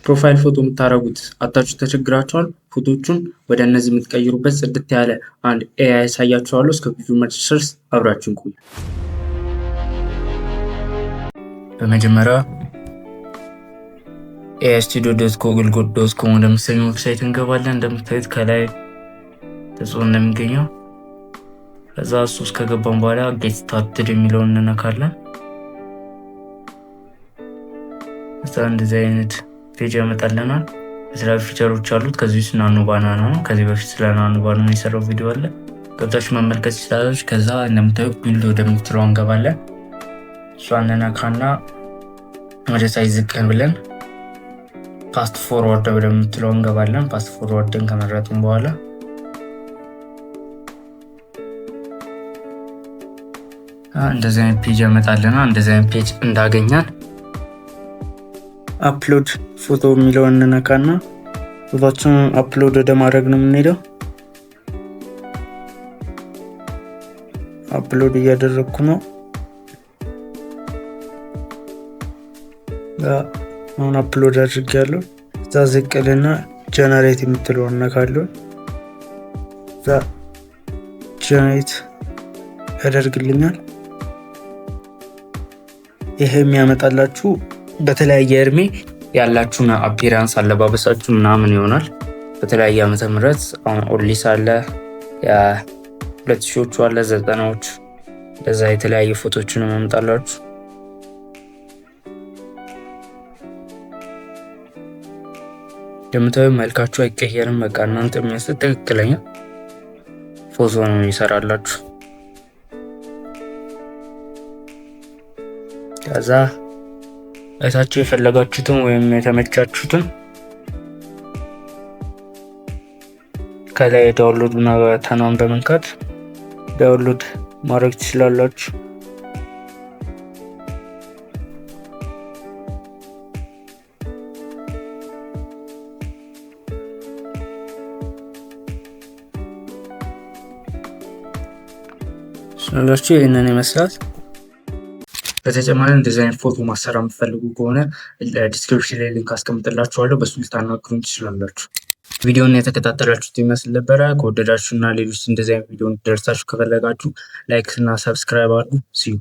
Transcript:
ፕሮፋይል ፎቶ የምታደርጉት አጣችሁ ተቸግራችኋል? ፎቶዎቹን ወደ እነዚህ የምትቀይሩበት ጽድት ያለ አንድ ኤአይ ያሳያችኋለሁ። እስከ ቪዲዮ መጨረሻ አብራችሁን ቆዩ። በመጀመሪያ ai-studio.google.com ወደምትሰኘው ዌብሳይት እንገባለን። እንደምታዩት ከላይ ተጽፎ እንደሚገኘው ከዛ እሱ ውስጥ ከገባን በኋላ ጌት ስታርትድ የሚለውን እንነካለን። እዛ እንደዚህ አይነት ፔጅ ያመጣልናል። የተለያዩ ፊቸሮች አሉት። ከዚህ ውስጥ ናኖ ባናና ነው። ከዚህ በፊት ስለ ናኖ ባናና የሰራው ቪዲዮ አለ፣ ገብታችሁ መመልከት ትችላላችሁ። ከዛ እንደምታዩት ቢልድ ወደምትለው እንገባለን። እሷን እንነካና ወደ ሳይዝ ዝቅ ብለን ፓስት ፎርዋርድ ወደምትለው እንገባለን። ፓስት ፎርዋርድን ከመረጥን በኋላ እንደዚህ አይነት ፔጅ ያመጣልናል። እንደዚህ አይነት ፔጅ እንዳገኛል አፕሎድ ፎቶ የሚለውን እንነካና ፎቶችን አፕሎድ ወደ ማድረግ ነው የምንሄደው። አፕሎድ እያደረግኩ ነው። አሁን አፕሎድ አድርጌያለሁ። እዛ ዝቅልና ጀነሬት የምትለውን እነካለሁ። እዛ ጀነሬት ያደርግልኛል። ይሄ የሚያመጣላችሁ በተለያየ እድሜ ያላችሁን አፒራንስ አለባበሳችሁ ምናምን ይሆናል። በተለያየ ዓመተ ምህረት አሁን ኦሊስ አለ፣ የ2000ዎቹ አለ፣ 90ዎቹ ለዛ የተለያየ ፎቶዎችን ማምጣላችሁ። እንደምታዩ መልካችሁ አይቀየርም። በቃ እናንተ የሚያስት ትክክለኛ ፎቶ ነው ይሰራላችሁ። ከዛ አይታችሁ የፈለጋችሁትን ወይም የተመቻችሁትን ከላይ ዳውንሎድ እና ተናን በመንካት ዳውንሎድ ማድረግ ትችላላችሁ። ስለዚህ ይሄንን ይመስላል። በተጨማሪ እንደዚህ አይነት ፎቶ ማሰራ የምትፈልጉ ከሆነ ዲስክሪፕሽን ላይ ሊንክ አስቀምጥላችኋለሁ፣ በሱ ልታናግሩኝ ትችላላችሁ። ቪዲዮውን የተከታተላችሁት ይመስል ነበረ። ከወደዳችሁና ሌሎች እንደዚህ አይነት ቪዲዮ እንዲደርሳችሁ ከፈለጋችሁ ላይክ እና ሰብስክራይብ አድርጉ። ሲዩ